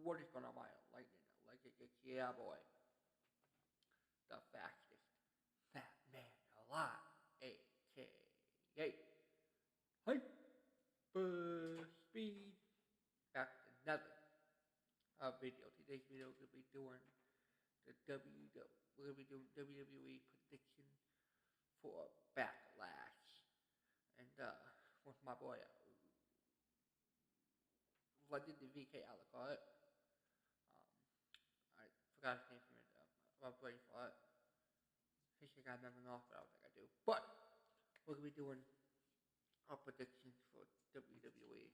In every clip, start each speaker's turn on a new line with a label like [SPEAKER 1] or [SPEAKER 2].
[SPEAKER 1] what is going on, my Lightninig Legnds? Yeah, boy. The fastest fat man alive, a.k.a. Hyper Speed. Back to another video. Today's video we're going to be doing we're going to be doing WWE prediction for Backlash. And with my boy, Lightninig Alucard. I forgot his name from it. My brain for it. I think I remember off, but I don't think I do. But we're going to be doing our predictions for WWE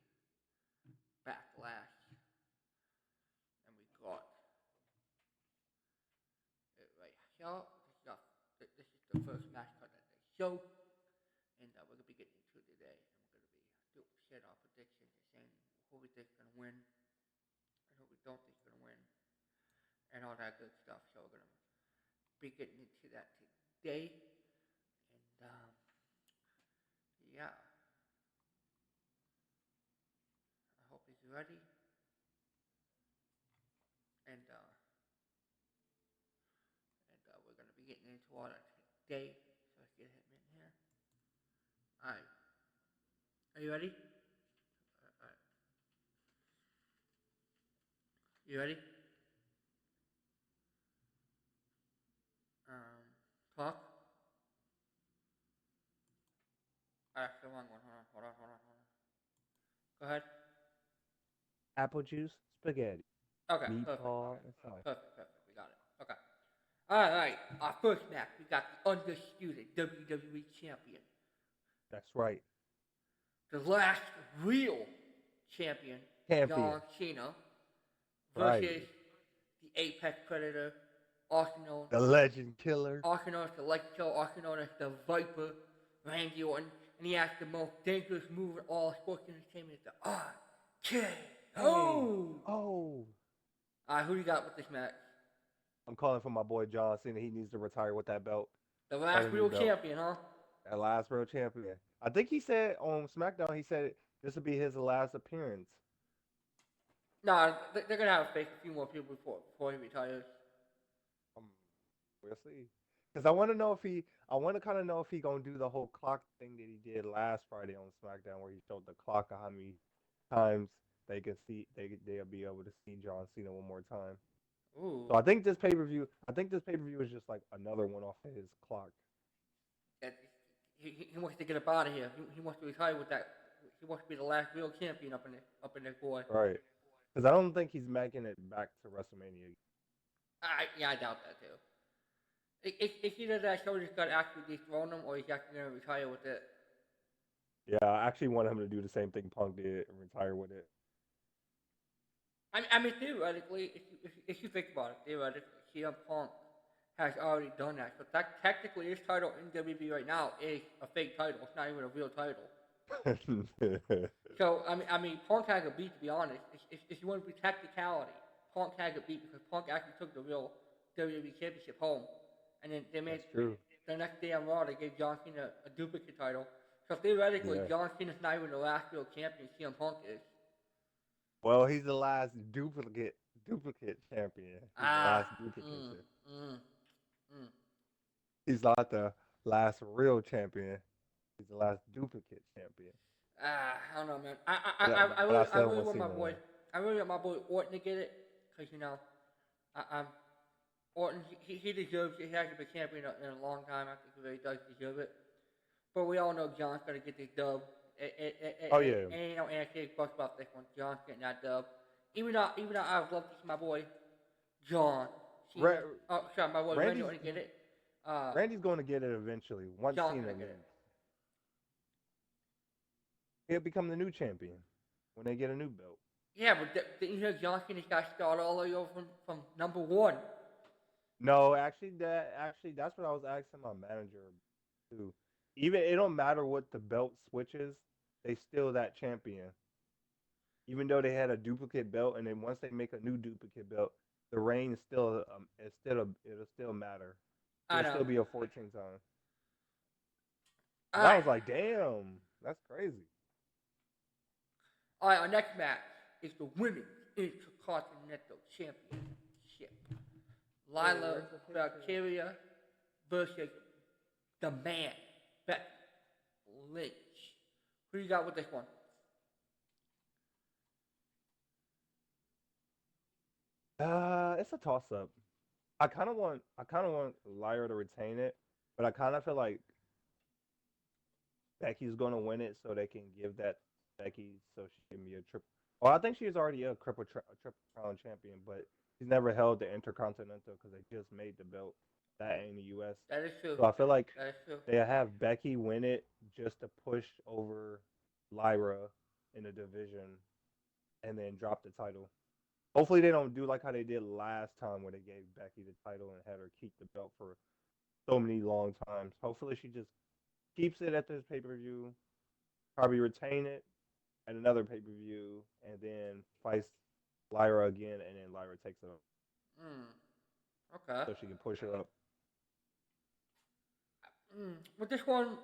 [SPEAKER 1] Backlash. And we got it right here. This is the first match card that they show. And we're going to be getting into it today. And we're going to be sharing our predictions and saying who we think is going to win and who we don't think is going to win. And all that good stuff. So we're going to be getting into that today. And yeah. I hope he's ready. And we're going to be getting into all that today. So let's get him in here. Alright. Are you ready? Alright. You ready? Talk. Alright, the wrong one. Hold on. Go ahead.
[SPEAKER 2] Apple juice, spaghetti.
[SPEAKER 1] Okay,
[SPEAKER 2] meatball,
[SPEAKER 1] perfect. We got it. Okay. Alright, our first match, we got the undisputed WWE Champion.
[SPEAKER 2] That's right.
[SPEAKER 1] The last real champion. John Cena, versus the Apex Predator, also known
[SPEAKER 2] the Legend Killer,
[SPEAKER 1] also known as the Legend Killer, also known as the Viper, Randy Orton, and he has the most dangerous move in all sports entertainment, the RKO.
[SPEAKER 2] Oh.
[SPEAKER 1] Who you got with this match?
[SPEAKER 2] I'm calling for my boy John Cena. He needs to retire with that belt.
[SPEAKER 1] The last real champion, huh?
[SPEAKER 2] That last real champion. I think he said on SmackDown, he said this would be his last appearance.
[SPEAKER 1] Nah, they're going to have to face a few more people before he retires.
[SPEAKER 2] We'll see. Because I want to kind of know if he going to do the whole clock thing that he did last Friday on SmackDown, where he showed the clock of how many times they'll be able to see John Cena one more time.
[SPEAKER 1] Ooh.
[SPEAKER 2] So I think this pay-per-view is just like another one off of his clock.
[SPEAKER 1] He wants to get up out of here. He wants to retire with that. He wants to be the last real champion up in there, boy.
[SPEAKER 2] Right. Because I don't think he's making it back to WrestleMania.
[SPEAKER 1] I doubt that too. It's either that show just got to actually dethrone him, or he's actually going to retire with it.
[SPEAKER 2] Yeah, I actually want him to do the same thing Punk did and retire with it.
[SPEAKER 1] I mean, theoretically, if you think about it, theoretically, CM Punk has already done that. So technically, his title in WWE right now is a fake title. It's not even a real title. So I mean, Punk has a beat. To be honest, if you want to be technicality, Punk has a beat because Punk actually took the real WWE Championship home, and then they made the next day on Raw they gave John Cena a duplicate title. So theoretically, John Cena's not even the last real champion. CM Punk is.
[SPEAKER 2] Well, he's the last duplicate champion. He's the last duplicate. He's not the last real champion. He's the last duplicate champion.
[SPEAKER 1] I don't know, man. I really want my boy Orton to get it, because Orton he deserves it. He hasn't been champion in a long time. I think he really does deserve it. But we all know John's gonna get this dub. Ain't no anti bucks about this one. John's getting that dub. Even though I would love to see my boy John. My boy Randy to get it.
[SPEAKER 2] Randy's going to get it eventually. Once Cena leaves, he'll become the new champion when they get a new belt.
[SPEAKER 1] Yeah, but didn't you hear John Cena's got to start all the way over from number one?
[SPEAKER 2] No, actually, that's what I was asking my manager too. Even it don't matter what the belt switches, they still that champion. Even though they had a duplicate belt, and then once they make a new duplicate belt, the reign is still it'll still matter. It'll still be a 14 time. I was like, damn, that's crazy.
[SPEAKER 1] All right, our next match is the Women's Intercontinental Championship. Lila Valkyria versus the man, Becky Lynch. Who you got with this one?
[SPEAKER 2] It's a toss up. I kind of want Lyra to retain it, but I kind of feel like Becky's going to win it so they can give that Becky so she can be a triple. Well, I think she's already a triple crown champion, but she's never held the Intercontinental because they just made the belt that in the U.S.
[SPEAKER 1] That is true.
[SPEAKER 2] So I feel like
[SPEAKER 1] That is true.
[SPEAKER 2] they have Becky win it just to push over Lyra in the division and then drop the title. Hopefully they don't do like how they did last time where they gave Becky the title and had her keep the belt for so many long times. Hopefully she just keeps it at this pay-per-view, probably retain it at another pay-per-view, and then fights Lyra again, and then Lyra takes it up.
[SPEAKER 1] Okay.
[SPEAKER 2] So she can push her up.
[SPEAKER 1] But this one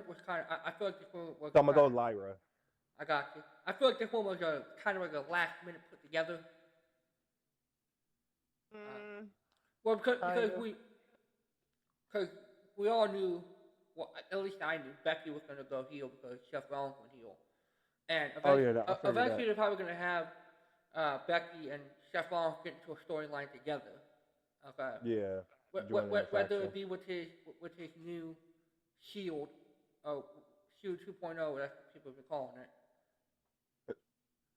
[SPEAKER 1] was kind of. I feel like this one was.
[SPEAKER 2] So I'm gonna go Lyra.
[SPEAKER 1] I got you. I feel like this one was a kind of like a last minute put together. Well, because we all knew. Well, at least I knew Becky was gonna go heel because Seth Rollins went heel, and eventually they're probably gonna have Becky and Seth Rollins get into a storyline together. Okay.
[SPEAKER 2] Yeah.
[SPEAKER 1] Whether it be with his new Shield, Shield 2.0, that's what people have been calling it.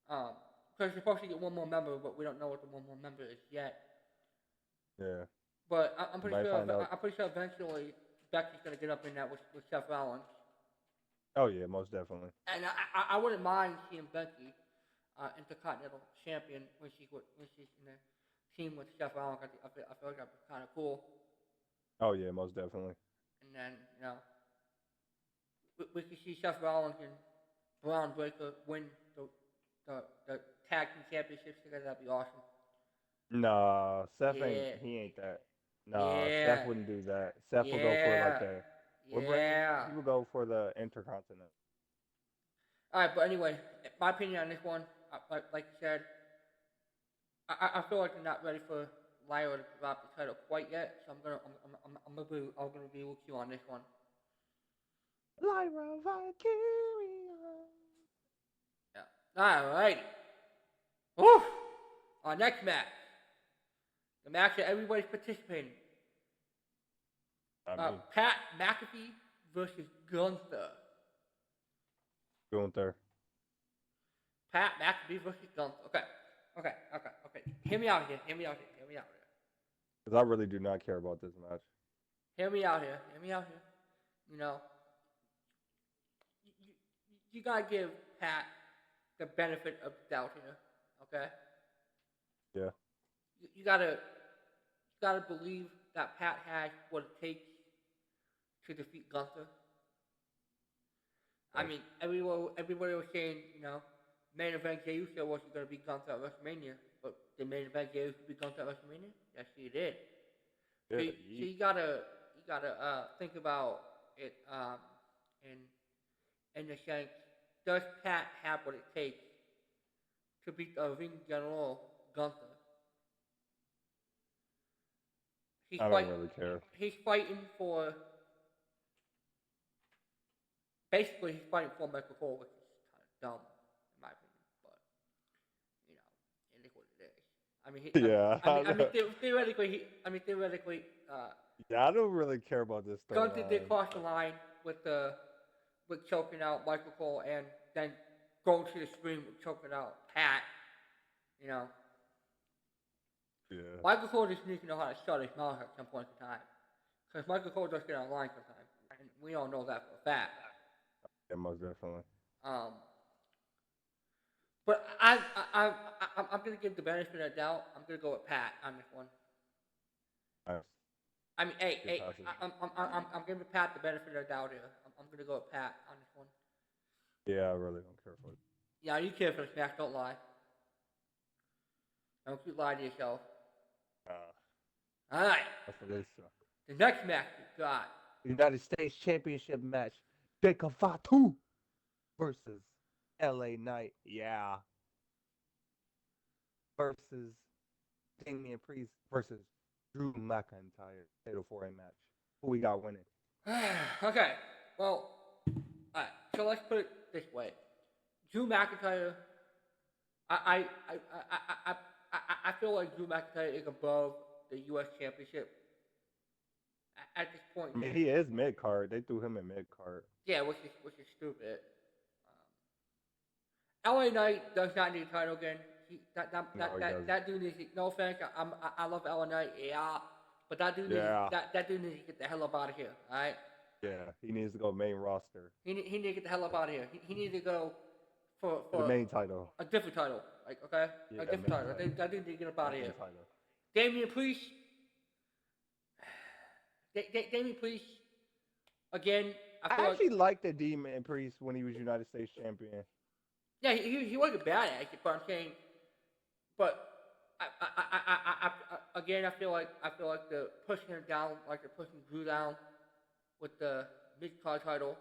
[SPEAKER 1] Because you're supposed to get one more member, but we don't know what the one more member is yet.
[SPEAKER 2] Yeah.
[SPEAKER 1] But I'm pretty sure eventually Becky's gonna get up in that with Seth Rollins.
[SPEAKER 2] Oh yeah, most definitely.
[SPEAKER 1] And I wouldn't mind seeing Becky Intercontinental Champion when she's in the team with Seth Rollins. I feel like that'd be kind of cool.
[SPEAKER 2] Oh yeah, most definitely.
[SPEAKER 1] And then we could see Seth Rollins and Braun Breaker win the tag team championships together. That'd be awesome.
[SPEAKER 2] Nah, Seth ain't that. Nah, Seth wouldn't do that. Seth would go for like the what brand? He would go for the Intercontinental.
[SPEAKER 1] Alright, but anyway, my opinion on this one, like you said, I feel like they're not ready for Lyra to drop the title quite yet, so I'm gonna be with you on this one.
[SPEAKER 2] Lyra Valkyria.
[SPEAKER 1] Yeah. Alrighty. Woo! Our next match. The match that everybody's participating. Pat McAfee versus Gunther. Pat McAfee versus Gunther. Okay. Hear me out here.
[SPEAKER 2] Because I really do not care about this match.
[SPEAKER 1] Hear me out here. You gotta give Pat the benefit of the doubt here. Okay?
[SPEAKER 2] Yeah.
[SPEAKER 1] You gotta believe that Pat has what it takes to defeat Gunther. I mean, everybody was saying, main event Jey Uso wasn't going to be Gunther at WrestleMania, but the main event Jey Uso be Gunther at WrestleMania? Yes, he did.
[SPEAKER 2] Yeah,
[SPEAKER 1] so you gotta think about it in the sense, does Pat have what it takes to beat the ring general Gunther?
[SPEAKER 2] I don't really care.
[SPEAKER 1] He's fighting for. Basically, he's fighting for Michael Cole, which is kind of dumb, in my opinion. But it is what it is. Theoretically.
[SPEAKER 2] Yeah, I don't really care about this story.
[SPEAKER 1] Gunther did cross the line with choking out Michael Cole, and then going to the screen with choking out Pat.
[SPEAKER 2] Yeah.
[SPEAKER 1] Michael Cole just needs to know how to shut his mouth at some point in time, because Michael Cole does get online sometimes, and we all know that for a fact.
[SPEAKER 2] Yeah, most definitely.
[SPEAKER 1] But I'm gonna give the benefit of the doubt. I'm gonna go with Pat on this one.
[SPEAKER 2] Nice.
[SPEAKER 1] I mean, I'm giving Pat the benefit of the doubt here. I'm gonna go with Pat on this one.
[SPEAKER 2] Yeah, I really don't care for it.
[SPEAKER 1] Yeah, you care for this match. Don't lie. Don't you lie to yourself. All right. The next match we got
[SPEAKER 2] United States Championship match. Jacob Fatu versus LA Knight. Yeah. Versus Damian Priest versus Drew McIntyre fatal 4-way match. Who we got winning?
[SPEAKER 1] Okay, well, alright, so let's put it this way. Drew McIntyre, I, I, I, I, I feel like Drew McIntyre is above the U.S. Championship at this point.
[SPEAKER 2] I mean, he is mid card. They threw him in mid card.
[SPEAKER 1] Yeah, which is stupid. LA Knight does not need a title again. That dude needs to, no offense. I love LA Knight, yeah, but that dude that dude needs to get the hell up out of here. All right.
[SPEAKER 2] Yeah, he needs to go main roster.
[SPEAKER 1] He needs to get the hell up out of here. He needs to go for
[SPEAKER 2] the main title.
[SPEAKER 1] A different title. Like, okay?
[SPEAKER 2] Yeah,
[SPEAKER 1] a different title. That dude needs to get up out of here.
[SPEAKER 2] Title.
[SPEAKER 1] Damian Priest. Damian Priest. Again,
[SPEAKER 2] I actually liked the Damian Priest when he was United States champion.
[SPEAKER 1] Yeah, he wasn't bad at it, but I'm saying, but I feel like the pushing him down, like they're pushing Drew down with the mid card title.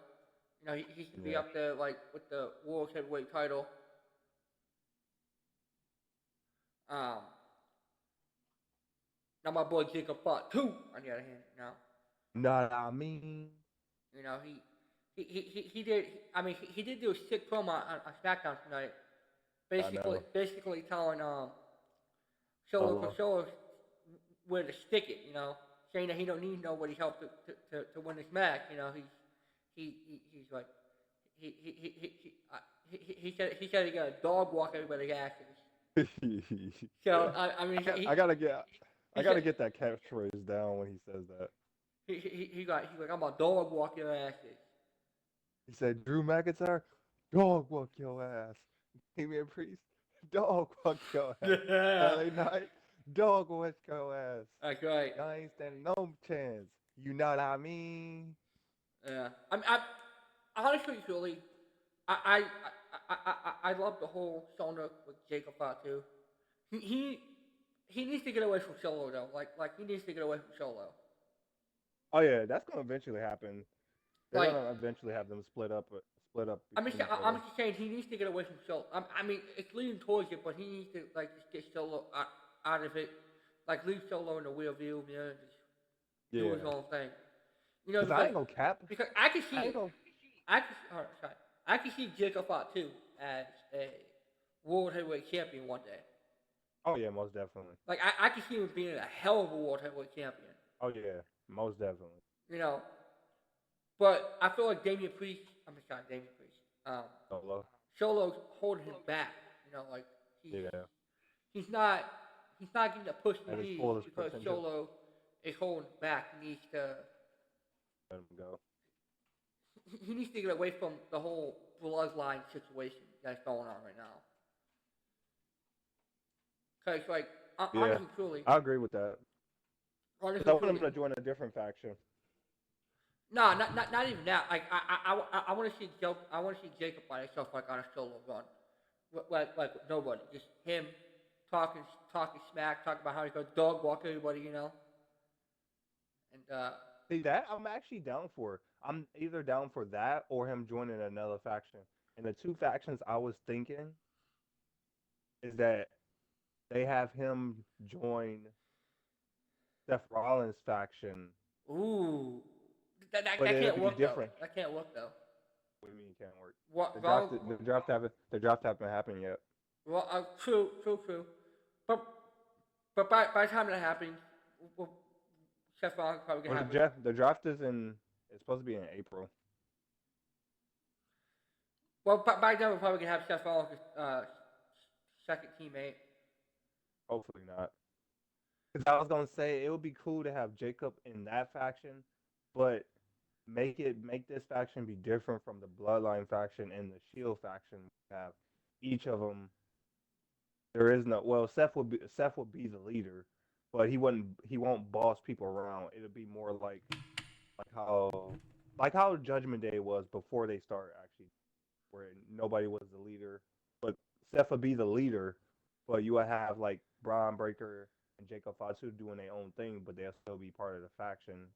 [SPEAKER 1] You know, he should be up there like with the World Heavyweight title. Now my boy Jacob fought too. On the other hand,
[SPEAKER 2] Not I mean.
[SPEAKER 1] You know, he did. I mean, he did do a sick promo on SmackDown tonight. Basically telling Solo where to stick it. You know, saying that he don't need nobody's help to win this match. You know, he's like he said he got a dog walk everybody's asses. So I mean,
[SPEAKER 2] I gotta get that catchphrase down when he says that.
[SPEAKER 1] He's like I'm a dog walk your asses.
[SPEAKER 2] He said, Drew McIntyre, dog walk your ass. Damian Priest, dog walk your ass. LA Knight, dog walk your ass.
[SPEAKER 1] That's right.
[SPEAKER 2] I ain't standing no chance. You know what I mean?
[SPEAKER 1] Yeah. I honestly, truly, I love the whole Sona with Jacob out too. He needs to get away from Solo though. Like he needs to get away from Solo.
[SPEAKER 2] Oh yeah, that's gonna eventually happen. They're gonna eventually have them split up. I'm just
[SPEAKER 1] saying he needs to get away from Solo. I mean, it's leading towards it, but he needs to like just get Solo out of it. Like leave Solo in the rear view, you know, just do his own thing. You know,
[SPEAKER 2] I ain't no cap.
[SPEAKER 1] Because I can see Jacob out too as a World Heavyweight Champion one day.
[SPEAKER 2] Oh yeah, most definitely.
[SPEAKER 1] Like I can see him being a hell of a World Heavyweight Champion.
[SPEAKER 2] Oh yeah, most definitely.
[SPEAKER 1] You know, but I feel like Damian Priest. Solo's holding him back. You know, like he's not getting the push he needs because Solo is holding back. He needs to
[SPEAKER 2] let him go.
[SPEAKER 1] He needs to get away from the whole bloodline situation that's going on right now. Because, like, honestly, truly,
[SPEAKER 2] I agree with that.
[SPEAKER 1] Honestly,
[SPEAKER 2] I want him to join a different faction.
[SPEAKER 1] No, not even that. Like, I want to see Jacob by himself, like on a solo run, like with nobody, just him talking smack, talking about how he's gonna dog walk everybody, you know. And
[SPEAKER 2] see that I'm actually down for. I'm either down for that or him joining another faction. And the two factions I was thinking is that they have him join Seth Rollins' faction.
[SPEAKER 1] Ooh. That can't work though. That can't work though.
[SPEAKER 2] What do you mean it can't work?
[SPEAKER 1] What,
[SPEAKER 2] the draft haven't happened yet.
[SPEAKER 1] Well, true. But by the time that happens, Seth Rollins probably gonna have
[SPEAKER 2] the draft is it's supposed to be in April.
[SPEAKER 1] Well, by then we're probably gonna have Seth Rollins' second teammate.
[SPEAKER 2] Hopefully not. Because I was gonna say it would be cool to have Jacob in that faction, but make this faction be different from the Bloodline faction and the Shield faction. We have each of them. There is no Seth would be the leader, but he won't boss people around. It'll be more like how Judgment Day was before they started actually, where nobody was the leader, but Seth would be the leader, but you would have like Braun Breaker and Jacob Fatu doing their own thing, but they'll still be part of the faction.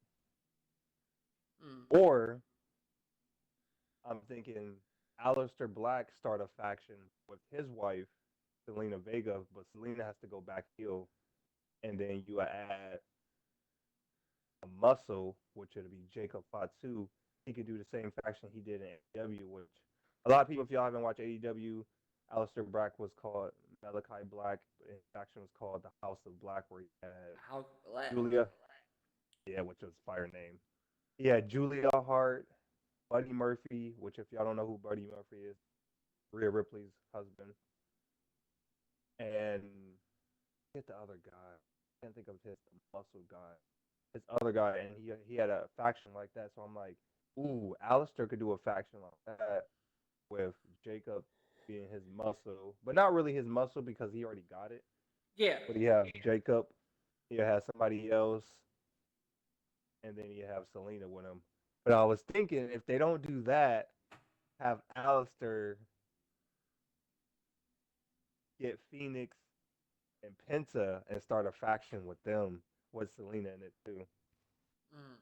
[SPEAKER 2] Or I'm thinking Aleister Black start a faction with his wife, Selena Vega, but Selena has to go back heel and then you add a muscle, which would be Jacob Fatu. He could do the same faction he did in AEW, which a lot of people, if y'all haven't watched AEW, Aleister Black was called Malachi Black, and faction was called the House of Black, where he had
[SPEAKER 1] How black?
[SPEAKER 2] Julia, yeah, which was a fire name. He had Julia Hart, Buddy Murphy, which if y'all don't know who Buddy Murphy is, Rhea Ripley's husband, and get the other guy. I can't think of his muscle guy. His other guy, and he had a faction like that. So I'm like, ooh, Alistair could do a faction like that with Jacob being his muscle, but not really his muscle because he already got it.
[SPEAKER 1] Yeah.
[SPEAKER 2] But he have Jacob, he has somebody else, and then you have Selena with him. But I was thinking if they don't do that, have Alistair get Phoenix and Penta and start a faction with them with Selena in it too.
[SPEAKER 1] Mm.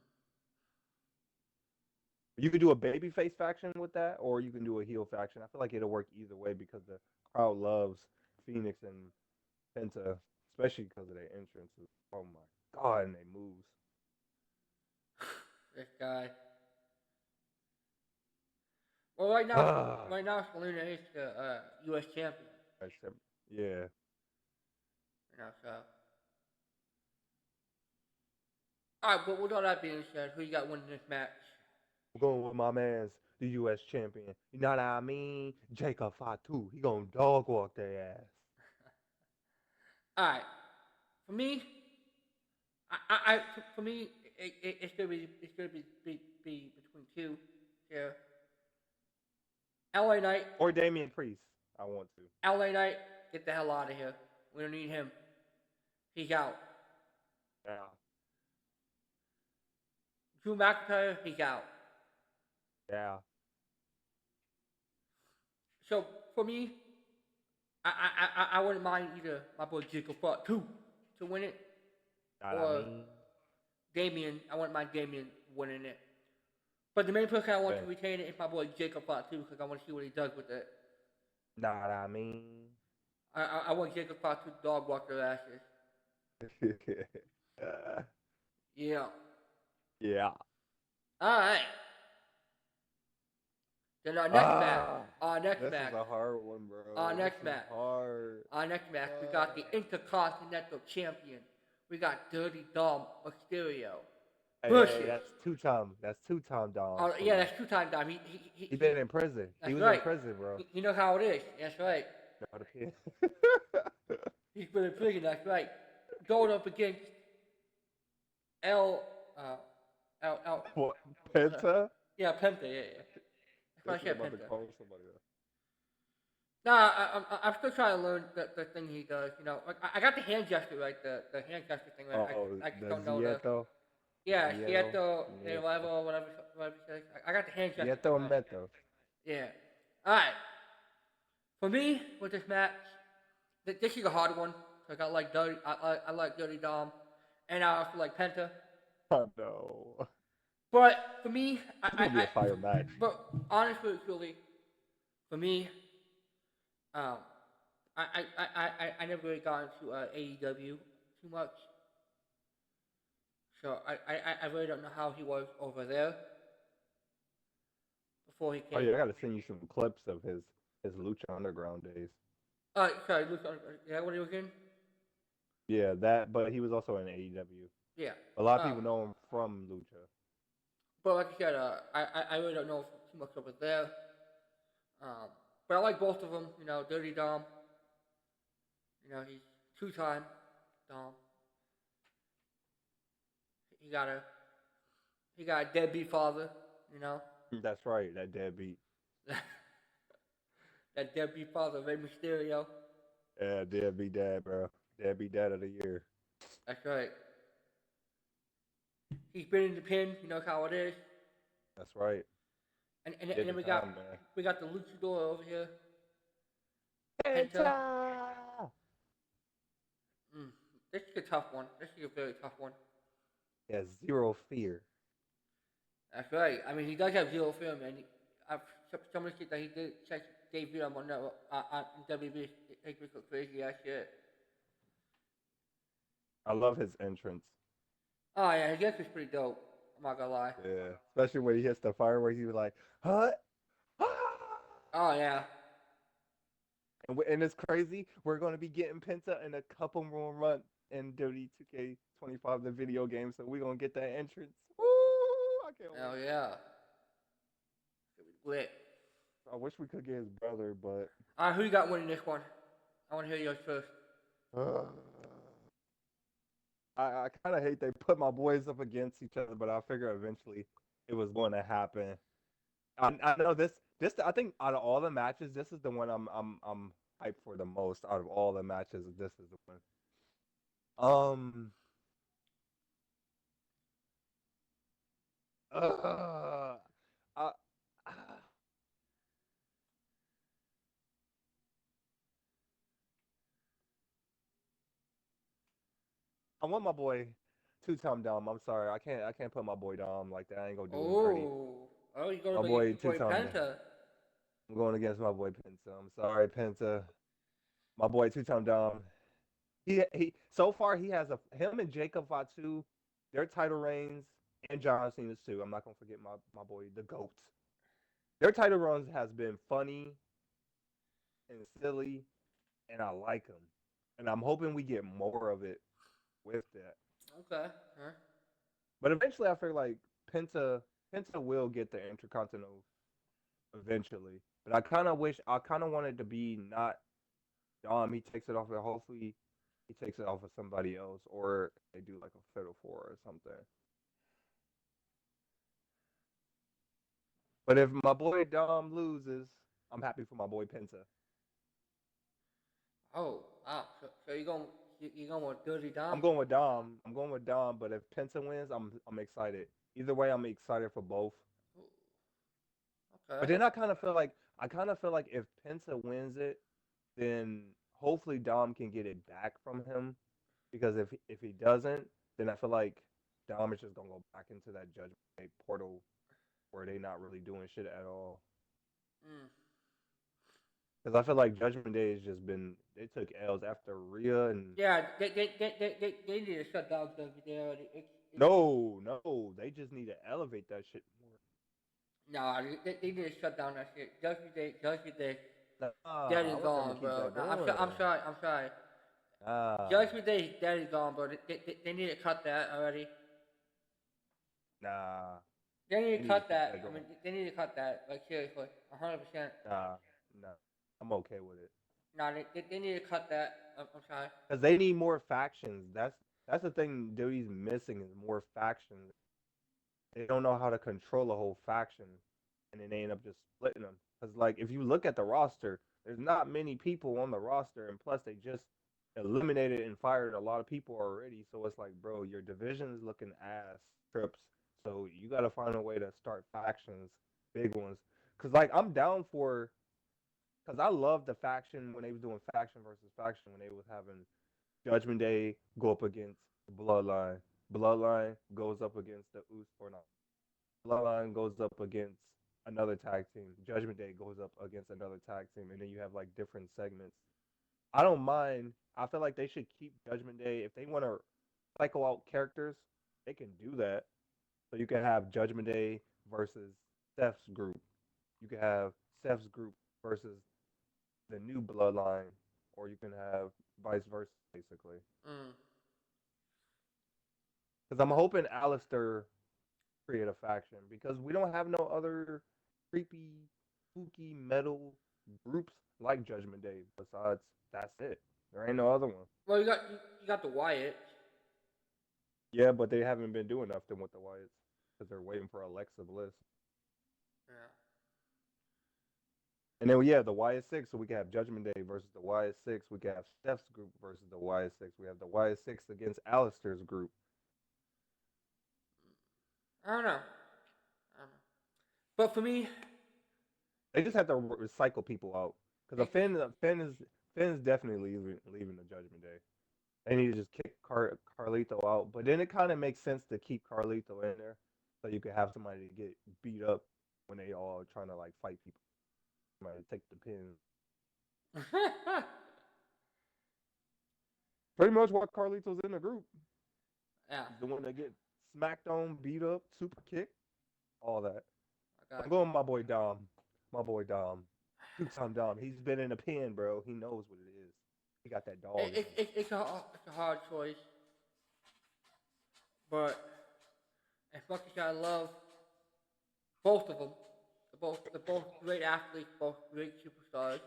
[SPEAKER 2] You could do a babyface faction with that, or you can do a heel faction. I feel like it'll work either way because the crowd loves Phoenix and Penta, especially because of their entrances. Oh my god, and they moves.
[SPEAKER 1] This guy. Well, right now, Selena is the U.S. champion.
[SPEAKER 2] Yeah.
[SPEAKER 1] You know, so. All right, but with all that being said, who you got winning this match?
[SPEAKER 2] I'm going with my man's the U.S. champion. You know what I mean? Jacob Fatu. He gonna dog walk their ass.
[SPEAKER 1] All right, for me, for me, it's gonna be between two here. LA Knight
[SPEAKER 2] Or Damian Priest. I want to.
[SPEAKER 1] LA Knight, get the hell out of here. We don't need him. He's out.
[SPEAKER 2] Yeah.
[SPEAKER 1] Drew McIntyre, he's out.
[SPEAKER 2] Yeah.
[SPEAKER 1] So for me, I wouldn't mind either my boy Jacob Fought to win it, or Damien. I wouldn't mind Damien winning it. But the main person I want to retain it is my boy Jacob Fought because I want to see what he does with it.
[SPEAKER 2] Know what I mean?
[SPEAKER 1] I want Jacob Fought to dog walk their asses. Yeah.
[SPEAKER 2] Yeah.
[SPEAKER 1] All right. Then our next
[SPEAKER 2] this
[SPEAKER 1] match.
[SPEAKER 2] is a hard one, bro.
[SPEAKER 1] Our next match.
[SPEAKER 2] Hard.
[SPEAKER 1] Our next match, we got the Intercontinental Champion. We got Dirty Dom Mysterio.
[SPEAKER 2] Hey, that's two-time. That's two-time Dom.
[SPEAKER 1] Yeah, that's two-time Dom.
[SPEAKER 2] He been in prison. He was in prison, bro.
[SPEAKER 1] You know how it is. That's right. He's been in prison. That's right. Going up against
[SPEAKER 2] what, Penta?
[SPEAKER 1] Yeah, Penta. Yeah. That's why I said Penta. I'm still trying to learn the thing he does. You know, like I got the hand gesture right, the hand gesture thing. Right? I just don't know the. Yeah, Sieto, whatever you say. I got the hand gesture.
[SPEAKER 2] Sieto and Meto.
[SPEAKER 1] Yeah. All right. For me, with this match, this is a hard one. Like I like Dirty Dom, and I also like Penta.
[SPEAKER 2] Oh no.
[SPEAKER 1] But for me,
[SPEAKER 2] it's gonna be a fire match.
[SPEAKER 1] But honestly, truly, for me, I never really got into AEW too much, so I really don't know how he was over there before he came.
[SPEAKER 2] Oh yeah, I gotta send you some clips of his Lucha Underground days.
[SPEAKER 1] Sorry, Lucha. Yeah, what he was in?
[SPEAKER 2] Yeah, that. But he was also in AEW.
[SPEAKER 1] Yeah.
[SPEAKER 2] A lot of people know him from Lucha.
[SPEAKER 1] But like I said, I really don't know too much over there. But I like both of them. You know, Dirty Dom. You know, he's two-time Dom. He got a deadbeat father. You know.
[SPEAKER 2] That's right, that deadbeat.
[SPEAKER 1] That deadbeat father, Rey Mysterio.
[SPEAKER 2] Yeah, deadbeat dad, bro. Deadbeat dad of the year.
[SPEAKER 1] That's right. He's been in the pin. You know how it is.
[SPEAKER 2] That's right.
[SPEAKER 1] And then we got the Luchador over here.
[SPEAKER 2] Penta.
[SPEAKER 1] This is a tough one. This is a very tough one.
[SPEAKER 2] He has zero fear.
[SPEAKER 1] That's right. I mean, he does have zero fear, man. Some of the shit that he did debut on WWE, it was crazy ass shit.
[SPEAKER 2] I love his entrance.
[SPEAKER 1] Oh yeah, his gift is pretty dope. I'm not gonna lie.
[SPEAKER 2] Yeah, especially when he hits the fireworks, he was like, "Huh."
[SPEAKER 1] Oh yeah.
[SPEAKER 2] And it's crazy. We're going to be getting Penta in a couple more months in WWE 2K25, the video game. So we're going to get that entrance. Woo! I can't
[SPEAKER 1] Hell
[SPEAKER 2] wait.
[SPEAKER 1] yeah. Should be lit.
[SPEAKER 2] I wish we could get his brother, but
[SPEAKER 1] Alright, who you got winning this one? I want to hear yours first.
[SPEAKER 2] uh, I kind of hate they put my boys up against each other, but I figure eventually it was going to happen. I know this I think out of all the matches, this is the one I'm hyped for the most. Out of all the matches, this is the one. Um, uh, I, I want my boy two-time Dom. I'm sorry, I can't put my boy Dom like that. I ain't gonna do him dirty.
[SPEAKER 1] Oh. Oh, you going
[SPEAKER 2] My
[SPEAKER 1] to against
[SPEAKER 2] boy
[SPEAKER 1] your boy
[SPEAKER 2] two-time.
[SPEAKER 1] Penta.
[SPEAKER 2] I'm going against my boy Penta. I'm sorry, Penta. My boy two-time Dom. He so far he has a him and Jacob Fatu, their title reigns, and John Cena's too. I'm not gonna forget my boy the goat. Their title runs has been funny and silly, and I like them. And I'm hoping we get more of it with that.
[SPEAKER 1] Okay. Huh?
[SPEAKER 2] But eventually, I feel like Penta Penta will get the Intercontinental eventually. But I kind of want it to be not Dom. He takes it off, and hopefully he takes it off of somebody else, or they do like a Fatal Four or something. But if my boy Dom loses, I'm happy for my boy Penta.
[SPEAKER 1] Oh, wow. So you going with Dirty Dom?
[SPEAKER 2] I'm going with Dom. I'm going with Dom. But if Penta wins, I'm excited. Either way, I'm excited for both.
[SPEAKER 1] Ooh,
[SPEAKER 2] But
[SPEAKER 1] okay.
[SPEAKER 2] then I kind of feel like if Penta wins it, then hopefully Dom can get it back from him. Because if he doesn't, then I feel like Dom is just gonna go back into that Judgment Day portal where they not really doing shit at all.
[SPEAKER 1] Mm.
[SPEAKER 2] Because I feel like Judgment Day has just been they took L's after Rhea and
[SPEAKER 1] Yeah, they need to shut down WWE already.
[SPEAKER 2] no, they just need to elevate that shit more.
[SPEAKER 1] No, they need to shut down that shit. Judgment Day,
[SPEAKER 2] Nah,
[SPEAKER 1] dead
[SPEAKER 2] I
[SPEAKER 1] and
[SPEAKER 2] want them to
[SPEAKER 1] gone,
[SPEAKER 2] keep
[SPEAKER 1] bro.
[SPEAKER 2] that
[SPEAKER 1] No,
[SPEAKER 2] going.
[SPEAKER 1] I'm sorry.
[SPEAKER 2] Nah,
[SPEAKER 1] Judgment Day is dead and gone, bro. They need to cut that already.
[SPEAKER 2] nah,
[SPEAKER 1] They need
[SPEAKER 2] they
[SPEAKER 1] to
[SPEAKER 2] need to
[SPEAKER 1] cut
[SPEAKER 2] keep that
[SPEAKER 1] that. I
[SPEAKER 2] going.
[SPEAKER 1] mean, they need to cut that. Like seriously, 100%.
[SPEAKER 2] Nah, nah, I'm okay with it.
[SPEAKER 1] No, they need to cut that. I'm sorry.
[SPEAKER 2] Because they need more factions. That's the thing WWE's missing is more factions. They don't know how to control a whole faction, and then they end up just splitting them. Because like if you look at the roster, there's not many people on the roster, and plus they just eliminated and fired a lot of people already. So it's like, bro, your division is looking ass trips. So you got to find a way to start factions, big ones. Because like I'm down for, because I love the faction when they was doing faction versus faction when they was having Judgment Day go up against the Bloodline. Bloodline goes up against the Us or not. Bloodline goes up against another tag team. Judgment Day goes up against another tag team, and then you have like different segments. I don't mind. I feel like they should keep Judgment Day if they want to cycle out characters. They can do that. So you can have Judgment Day versus Steph's group. You can have Steph's group versus the new Bloodline, or you can have vice versa, basically.
[SPEAKER 1] Mm.
[SPEAKER 2] Because I'm hoping Alistair create a faction because we don't have no other creepy, spooky metal groups like Judgment Day. Besides, that's it. There ain't no other one.
[SPEAKER 1] Well, you got the Wyatt.
[SPEAKER 2] Yeah, but they haven't been doing nothing with the Wyatts because they're waiting for Alexa Bliss.
[SPEAKER 1] Yeah.
[SPEAKER 2] And then yeah, the Wyatt Six. So we can have Judgment Day versus the Wyatt Six. We can have Steph's group versus the Wyatt Six. We have the Wyatt Six against Alistair's group.
[SPEAKER 1] I don't know. I don't know. But for me,
[SPEAKER 2] They just have to recycle people out because
[SPEAKER 1] they just
[SPEAKER 2] Finn's definitely leaving the Judgment Day. They need to just kick Carlito out. But then it kind of makes sense to keep Carlito in there so you can have somebody to get beat up when they all trying to like fight people. Somebody to take the pin. pretty much why Carlito's in the group.
[SPEAKER 1] Yeah.
[SPEAKER 2] He's the one that get smacked on, beat up, super kick, all that.
[SPEAKER 1] I got
[SPEAKER 2] I'm going with my boy Dom. My boy Dom. Two-time Dom. He's been in a pen, bro. He knows what it is. He got that dog.
[SPEAKER 1] It's a hard choice, but as much as I love both of them, they're both great athletes, both great superstars.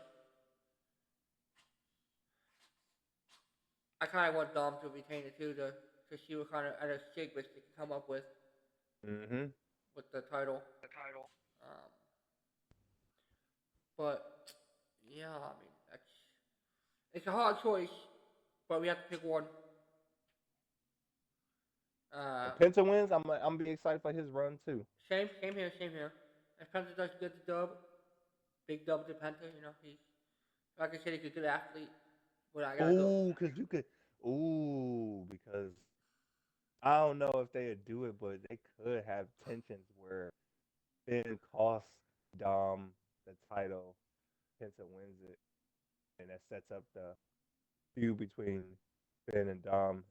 [SPEAKER 1] I kind of want Dom to retain it too, to see what kind of other secrets they can come up with with the title. Um, but yeah, I mean it's a hard choice, but we have to pick one.
[SPEAKER 2] If Penta wins, I'm be excited for his run too.
[SPEAKER 1] Same here. If Penta does get the dub, big dub to Penta, you know, he's like I said, he's a good athlete. But I gotta go.
[SPEAKER 2] Because I don't know if they would do it, but they could have tensions where Finn costs Dom the title, Penta wins it, and that sets up the feud between Finn and Dom.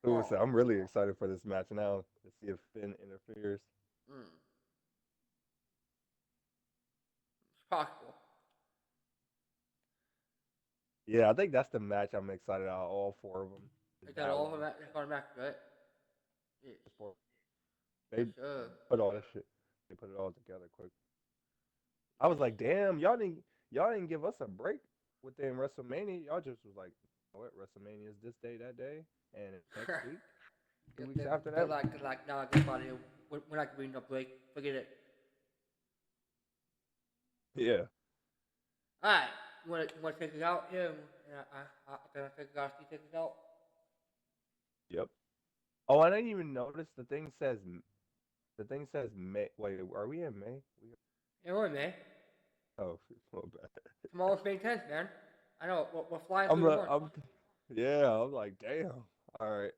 [SPEAKER 2] So I'm really excited for this match now to see if Finn interferes.
[SPEAKER 1] It's possible.
[SPEAKER 2] Yeah, I think that's the match I'm excited about. All four of them.
[SPEAKER 1] Is that all of them? That's all the match, right? Yes.
[SPEAKER 2] They put all that shit. They put it all together quick. I was like, damn, y'all didn't give us a break within WrestleMania. Y'all just was like, you know what, WrestleMania is this day, that day, and next week, 2 weeks after that.
[SPEAKER 1] They're like, nah, get out of here. We're not giving no break. Forget it.
[SPEAKER 2] Yeah.
[SPEAKER 1] All right. You want to take it out here? Can I take it out? You take it out?
[SPEAKER 2] Yep. Oh, I didn't even notice the thing says May. Wait, are we in May?
[SPEAKER 1] Yeah, we're in May.
[SPEAKER 2] Oh, so bad.
[SPEAKER 1] Tomorrow's May 10th, man. I know. We're flying through the month.
[SPEAKER 2] I'm like, damn. All right.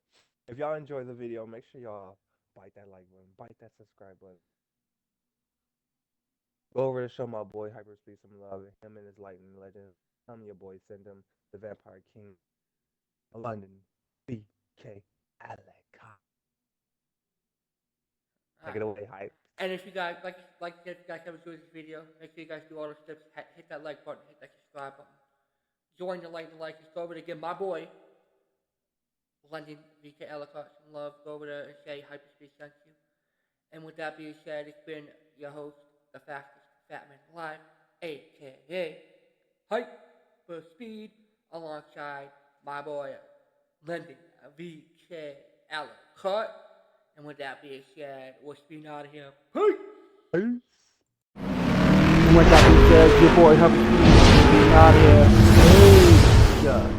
[SPEAKER 2] If y'all enjoy the video, make sure y'all bite that like button, bite that subscribe button. Go over to show my boy Hyperspeed some love. Him and his Lightninig Legnds. Tell me your boy, send him the Vampire King, London, BK, Alucard. Take it away, Hype.
[SPEAKER 1] And if you guys if you guys have enjoyed this video, make sure you guys do all the steps. Hit that like button, hit that subscribe button. Join the Lightninig Legnds. Go over to give my boy London, BK, Alucard some love. Go over there and say Hyperspeed sent you. And with that being said, it's been your host, the fastest fat man alive, aka Hyperspeed, alongside my boy London, BK, Alucard. And with that being said, we're speeding out of here. Peace! And with that being said, your boy Hyperspeed, speeding out of here. Peace!